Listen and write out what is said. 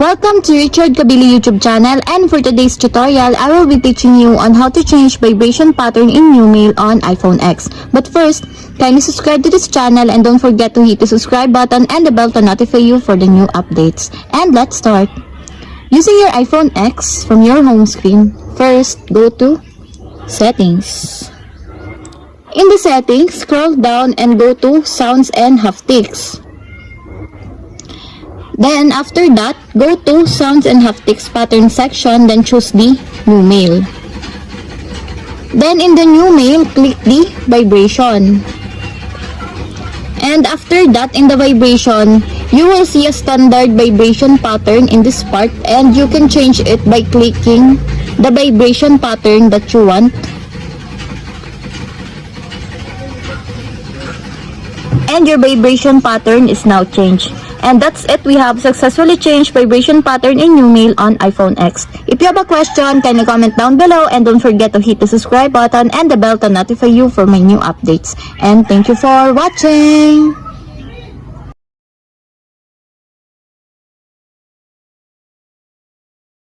Welcome to Richard Kabili YouTube channel, and for today's tutorial, I will be teaching you on how to change vibration pattern in new mail on iPhone X. But first, kindly subscribe to this channel and don't forget to hit the subscribe button and the bell to notify you for the new updates. And let's start. Using your iPhone X from your home screen, first go to Settings. In the settings, scroll down and go to Sounds and Haptics. Then, after that, go to Sounds and Haptics Pattern section, then choose the New Mail. Then, in the New Mail, click the Vibration. And after that, in the Vibration, you will see a standard vibration pattern in this part, and you can change it by clicking the vibration pattern that you want. And your vibration pattern is now changed. And that's it. We have successfully changed vibration pattern in new mail on iPhone X. If you have a question, kindly comment down below and don't forget to hit the subscribe button and the bell to notify you for my new updates. And thank you for watching!